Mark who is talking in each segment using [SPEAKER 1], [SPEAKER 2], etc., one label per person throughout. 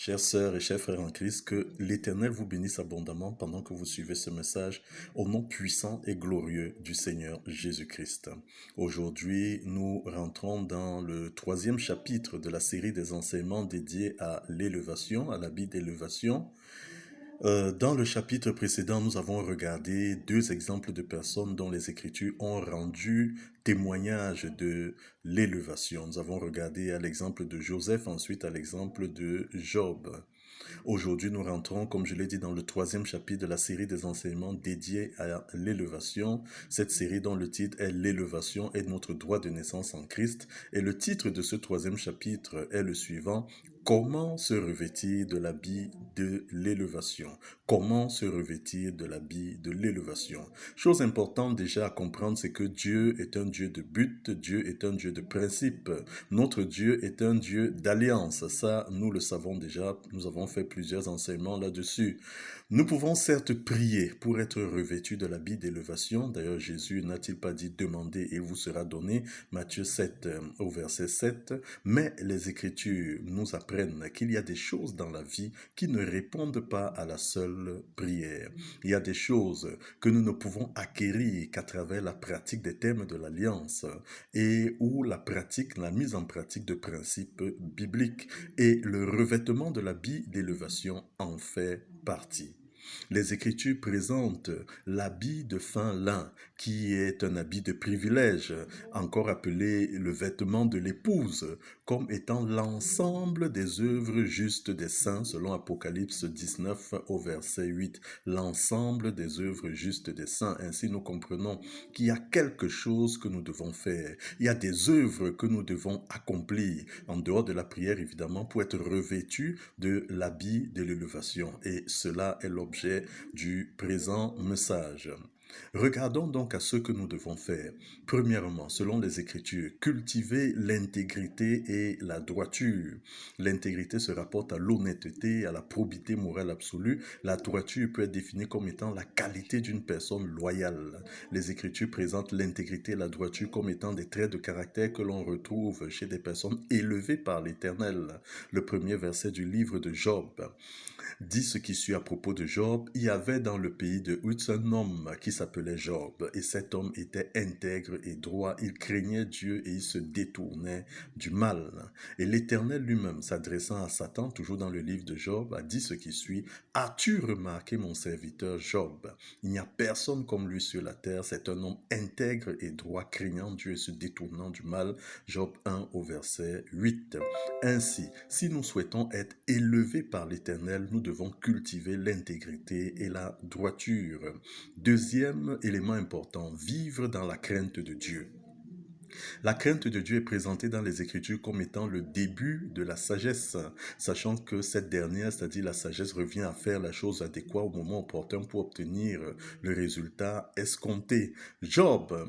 [SPEAKER 1] Chères sœurs et chers frères en Christ, que l'Éternel vous bénisse abondamment pendant que vous suivez ce message au nom puissant et glorieux du Seigneur Jésus-Christ. Aujourd'hui, nous rentrons dans le troisième chapitre de la série des enseignements dédiés à l'élévation, à l'habit d'élévation. Dans le chapitre précédent, nous avons regardé deux exemples de personnes dont les Écritures ont rendu témoignage de l'élévation. Nous avons regardé à l'exemple de Joseph, ensuite à l'exemple de Job. Aujourd'hui, nous rentrons, comme je l'ai dit, dans le troisième chapitre de la série des enseignements dédiés à l'élévation. Cette série dont le titre est L'élévation est notre droit de naissance en Christ. Et le titre de ce troisième chapitre est le suivant: Comment se revêtir de l'habit de l'élévation? Comment se revêtir de l'habit de l'élévation? Chose importante déjà à comprendre, c'est que Dieu est un Dieu de but, Dieu est un Dieu de principe. Notre Dieu est un Dieu d'alliance. Ça, nous le savons déjà, nous avons fait plusieurs enseignements là-dessus. Nous pouvons certes prier pour être revêtus de l'habit d'élévation. D'ailleurs, Jésus n'a-t-il pas dit « Demandez et il vous sera donné » Matthieu 7 au verset 7. Mais les Écritures nous apprennent qu'il y a des choses dans la vie qui ne répondent pas à la seule prière. Il y a des choses que nous ne pouvons acquérir qu'à travers la pratique des termes de l'Alliance et ou la mise en pratique de principes bibliques. Et le revêtement de l'habit d'élévation en fait partie. Les Écritures présentent l'habit de fin lin, qui est un habit de privilège, encore appelé le vêtement de l'épouse, comme étant l'ensemble des œuvres justes des saints, selon Apocalypse 19 au verset 8. L'ensemble des œuvres justes des saints. Ainsi, nous comprenons qu'il y a quelque chose que nous devons faire. Il y a des œuvres que nous devons accomplir, en dehors de la prière, évidemment, pour être revêtus de l'habit de l'élévation. Et cela est l'objet du présent message. Regardons donc à ce que nous devons faire. Premièrement, selon les Écritures, cultiver l'intégrité et la droiture. L'intégrité se rapporte à l'honnêteté, à la probité morale absolue. La droiture peut être définie comme étant la qualité d'une personne loyale. Les Écritures présentent l'intégrité et la droiture comme étant des traits de caractère que l'on retrouve chez des personnes élevées par l'Éternel. Le premier verset du livre de Job dit ce qui suit à propos de Job. Il y avait dans le pays de Uz un homme qui s'appelait Job, et cet homme était intègre et droit. Il craignait Dieu et il se détournait du mal. Et l'Éternel lui-même, s'adressant à Satan, toujours dans le livre de Job, a dit ce qui suit: As-tu remarqué mon serviteur Job? Il n'y a personne comme lui sur la terre. C'est un homme intègre et droit, craignant Dieu et se détournant du mal. Job 1 au verset 8. Ainsi, si nous souhaitons être élevés par l'Éternel, nous devons cultiver l'intégrité et la droiture. Deuxième élément important, vivre dans la crainte de Dieu. La crainte de Dieu est présentée dans les Écritures comme étant le début de la sagesse, sachant que cette dernière, c'est-à-dire la sagesse, revient à faire la chose adéquate au moment opportun pour obtenir le résultat escompté. Job,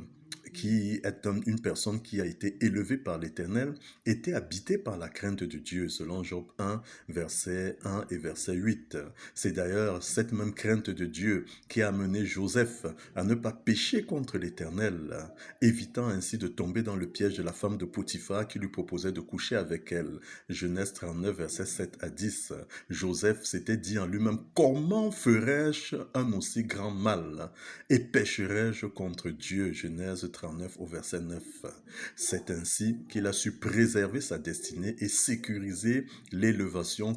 [SPEAKER 1] qui est une personne qui a été élevée par l'Éternel, était habité par la crainte de Dieu, selon Job 1, verset 1 et verset 8. C'est d'ailleurs cette même crainte de Dieu qui a amené Joseph à ne pas pécher contre l'Éternel, évitant ainsi de tomber dans le piège de la femme de Potiphar qui lui proposait de coucher avec elle. Genèse 39, verset 7 à 10. Joseph s'était dit en lui-même: Comment ferais-je un aussi grand mal et pécherais-je contre Dieu? Genèse 39 au verset 9. C'est ainsi qu'il a su préserver sa destinée et sécuriser l'élévation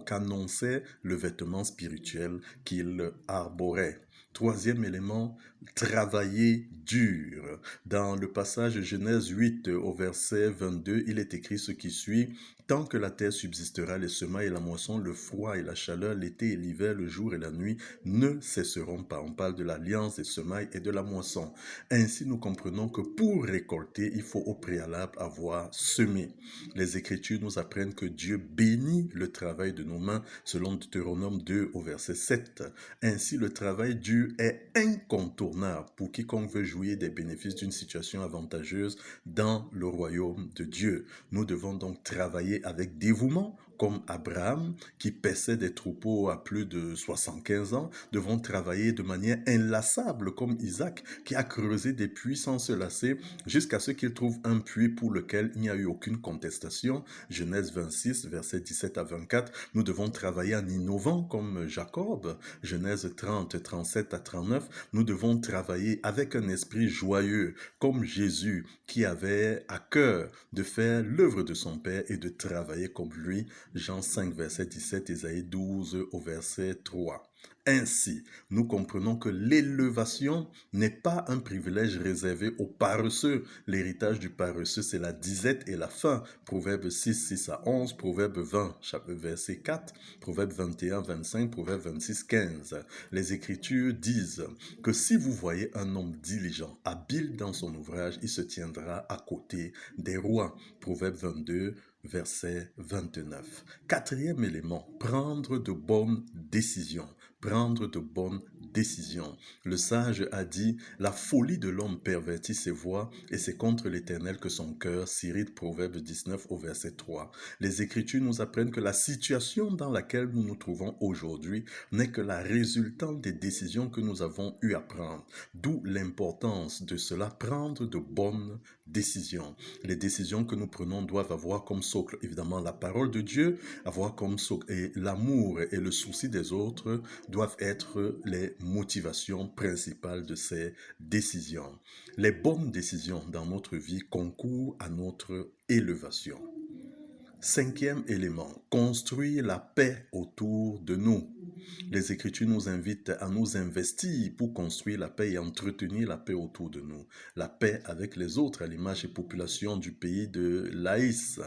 [SPEAKER 1] qu'annonçait le vêtement spirituel qu'il arborait. Troisième élément, travailler dur. Dans le passage Genèse 8 au verset 22, il est écrit ce qui suit: Tant que la terre subsistera, les semailles et la moisson, le froid et la chaleur, l'été et l'hiver, le jour et la nuit ne cesseront pas. On parle de l'alliance des semailles et de la moisson. Ainsi, nous comprenons que pour récolter, il faut au préalable avoir semé. Les Écritures nous apprennent que Dieu bénit le travail de nos mains, selon Deutéronome 2 au verset 7. Ainsi, le travail dur est incontournable pour quiconque veut jouir des bénéfices d'une situation avantageuse dans le royaume de Dieu. Nous devons donc travailler avec dévouement comme Abraham, qui paissait des troupeaux à plus de 75 ans, devront travailler de manière inlassable comme Isaac, qui a creusé des puits sans se lasser jusqu'à ce qu'il trouve un puits pour lequel il n'y a eu aucune contestation. Genèse 26, versets 17 à 24. Nous devons travailler en innovant comme Jacob. Genèse 30, 37 à 39. Nous devons travailler avec un esprit joyeux comme Jésus, qui avait à cœur de faire l'œuvre de son Père et de travailler comme lui. Jean 5, verset 17, Ésaïe 12 au verset 3. Ainsi, nous comprenons que l'élévation n'est pas un privilège réservé aux paresseux. L'héritage du paresseux, c'est la disette et la faim. Proverbe 6, 6 à 11, Proverbe 20, verset 4, Proverbe 21, 25, Proverbe 26, 15. Les Écritures disent que si vous voyez un homme diligent, habile dans son ouvrage, il se tiendra à côté des rois. Proverbe 22, verset 29. Quatrième élément, prendre de bonnes décisions. Prendre de bonnes décisions. Le sage a dit, la folie de l'homme pervertit ses voies et c'est contre l'Éternel que son cœur s'irrite. Proverbe 19 au verset 3. Les Écritures nous apprennent que la situation dans laquelle nous nous trouvons aujourd'hui n'est que la résultante des décisions que nous avons eu à prendre. D'où l'importance de cela, prendre de bonnes décisions. Les décisions que nous prenons doivent avoir comme socle, évidemment, la parole de Dieu, avoir comme socle, et l'amour et le souci des autres doivent être les motivations principales de ces décisions. Les bonnes décisions dans notre vie concourent à notre élévation. Cinquième élément, construire la paix autour de nous. Les Écritures nous invitent à nous investir pour construire la paix et entretenir la paix autour de nous. La paix avec les autres, à l'image des populations du pays de Laïs,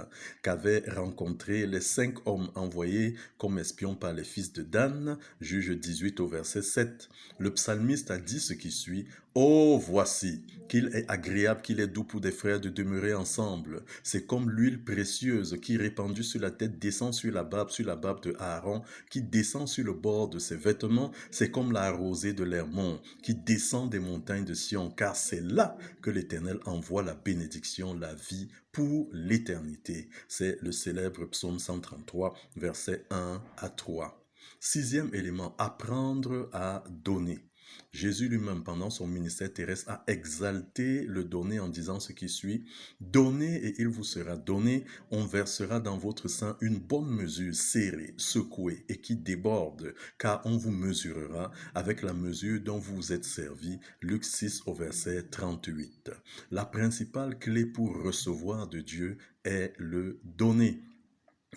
[SPEAKER 1] qu'avaient rencontré les 5 hommes envoyés comme espions par les fils de Dan, Juge 18 au verset 7. Le psalmiste a dit ce qui suit, « Oh, voici qu'il est agréable, qu'il est doux pour des frères de demeurer ensemble. C'est comme l'huile précieuse qui, répandue sur la tête, descend sur la barbe de Aaron, qui descend sur le bord de ses vêtements. C'est comme la rosée de l'Hermon, qui descend des montagnes de Sion, car c'est là que l'Éternel envoie la bénédiction, la vie pour l'éternité. » C'est le célèbre psaume 133, versets 1 à 3. Sixième élément, apprendre à donner. Jésus lui-même, pendant son ministère terrestre, a exalté le donner en disant ce qui suit. « Donnez et il vous sera donné, on versera dans votre sein une bonne mesure serrée, secouée et qui déborde, car on vous mesurera avec la mesure dont vous vous êtes servi. » Luc 6 au verset 38. La principale clé pour recevoir de Dieu est le donner.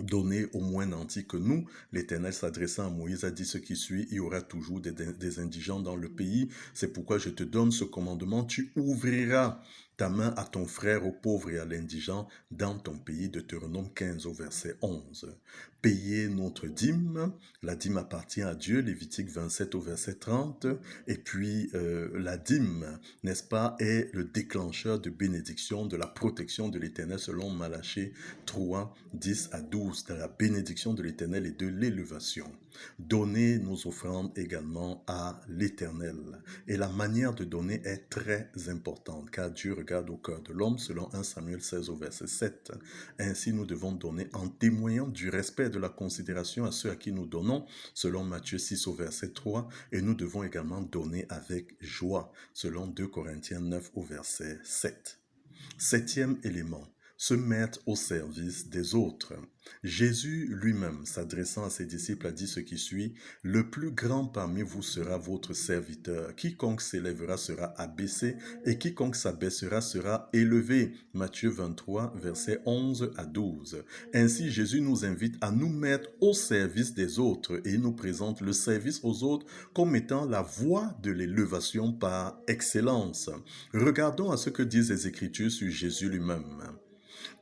[SPEAKER 1] Donner au moins nanti que nous. L'Éternel s'adressant à Moïse a dit ce qui suit, il y aura toujours des indigents dans le pays. C'est pourquoi je te donne ce commandement, tu ouvriras ta main à ton frère, au pauvre et à l'indigent dans ton pays. Deutéronome 15 au verset 11. Payer notre dîme, la dîme appartient à Dieu, Lévitique 27 au verset 30. Et puis la dîme, n'est-ce pas, est le déclencheur de bénédiction, de la protection de l'Éternel selon Malachie 3, 10 à 12, de la bénédiction de l'Éternel et de l'élévation. Donner nos offrandes également à l'Éternel. Et la manière de donner est très importante, car Dieu regarde au cœur de l'homme, selon 1 Samuel 16 au verset 7. Ainsi, nous devons donner en témoignant du respect et de la considération à ceux à qui nous donnons, selon Matthieu 6 au verset 3. Et nous devons également donner avec joie, selon 2 Corinthiens 9 au verset 7. Septième élément, se mettre au service des autres. Jésus lui-même, s'adressant à ses disciples, a dit ce qui suit, « Le plus grand parmi vous sera votre serviteur. Quiconque s'élèvera sera abaissé, et quiconque s'abaissera sera élevé. » Matthieu 23, versets 11 à 12. Ainsi, Jésus nous invite à nous mettre au service des autres, et il nous présente le service aux autres comme étant la voie de l'élévation par excellence. Regardons à ce que disent les Écritures sur Jésus lui-même.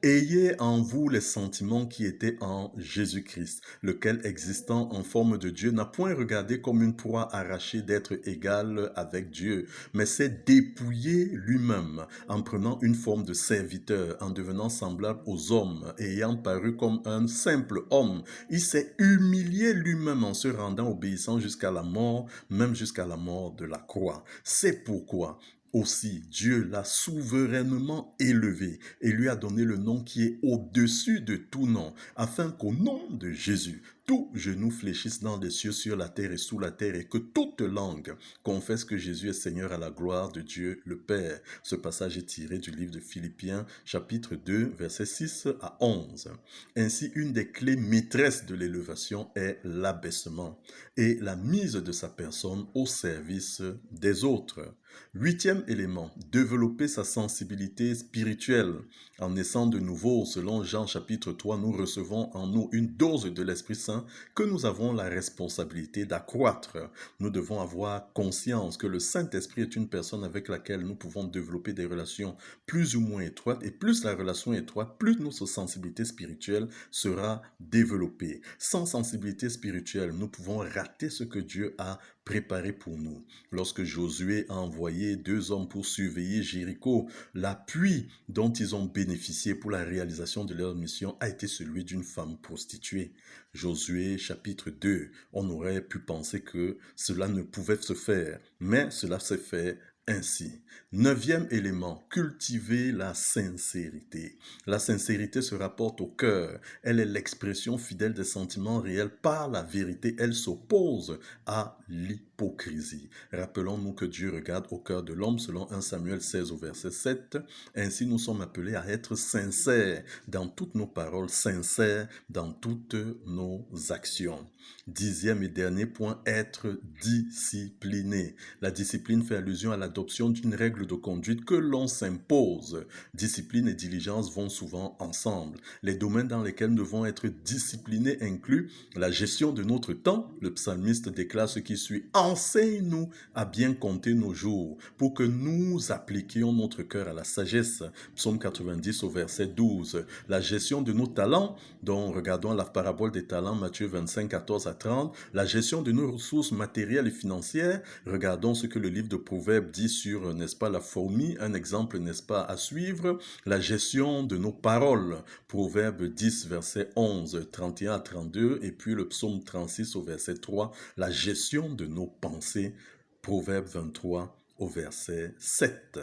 [SPEAKER 1] Ayez en vous les sentiments qui étaient en Jésus-Christ, lequel, existant en forme de Dieu, n'a point regardé comme une proie arrachée d'être égal avec Dieu, mais s'est dépouillé lui-même en prenant une forme de serviteur, en devenant semblable aux hommes, et ayant paru comme un simple homme. Il s'est humilié lui-même en se rendant obéissant jusqu'à la mort, même jusqu'à la mort de la croix. C'est pourquoi Aussi, Dieu l'a souverainement élevé et lui a donné le nom qui est au-dessus de tout nom, afin qu'au nom de Jésus, tout genou fléchisse dans les cieux, sur la terre et sous la terre, et que toute langue confesse que Jésus est Seigneur à la gloire de Dieu le Père. Ce passage est tiré du livre de Philippiens, chapitre 2, versets 6 à 11. Ainsi, une des clés maîtresses de l'élévation est l'abaissement et la mise de sa personne au service des autres. Huitième élément, développer sa sensibilité spirituelle. En naissant de nouveau, selon Jean chapitre 3, nous recevons en nous une dose de l'Esprit Saint que nous avons la responsabilité d'accroître. Nous devons avoir conscience que le Saint-Esprit est une personne avec laquelle nous pouvons développer des relations plus ou moins étroites, et plus la relation est étroite, plus notre sensibilité spirituelle sera développée. Sans sensibilité spirituelle, nous pouvons rater ce que Dieu a préparé pour nous. Lorsque Josué a envoyé 2 hommes pour surveiller Jéricho, l'appui dont ils ont bénéficié pour la réalisation de leur mission a été celui d'une femme prostituée. Josué chapitre 2, on aurait pu penser que cela ne pouvait se faire, mais cela s'est fait ainsi. Neuvième élément, cultiver la sincérité. La sincérité se rapporte au cœur. Elle est l'expression fidèle des sentiments réels par la vérité. Elle s'oppose à l'hypocrisie. Rappelons-nous que Dieu regarde au cœur de l'homme selon 1 Samuel 16 au verset 7. Ainsi, nous sommes appelés à être sincères dans toutes nos paroles, sincères dans toutes nos actions. Dixième et dernier point, être discipliné. La discipline fait allusion à l'adoption d'une règle de conduite que l'on s'impose. Discipline et diligence vont souvent ensemble. Les domaines dans lesquels nous devons être disciplinés incluent la gestion de notre temps. Le psalmiste déclare ce qui suit: « Enseigne-nous à bien compter nos jours, pour que nous appliquions notre cœur à la sagesse. » Psaume 90 au verset 12. La gestion de nos talents, dont regardons la parabole des talents, Matthieu 25, 14 à 30. La gestion de nos ressources matérielles et financières, regardons ce que le livre de Proverbes dit sur, n'est-ce pas, la fourmi, un exemple, n'est-ce pas, à suivre. La gestion de nos paroles, Proverbes 10, verset 11, 31 à 32, et puis le psaume 36 au verset 3. La gestion de nos pensées, Proverbes 23 au verset 7.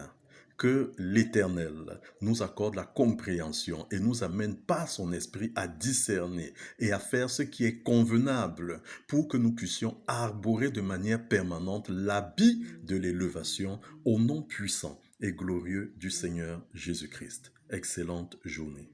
[SPEAKER 1] Que l'Éternel nous accorde la compréhension et nous amène par son esprit à discerner et à faire ce qui est convenable pour que nous puissions arborer de manière permanente l'habit de l'élévation au nom puissant et glorieux du Seigneur Jésus-Christ. Excellente journée.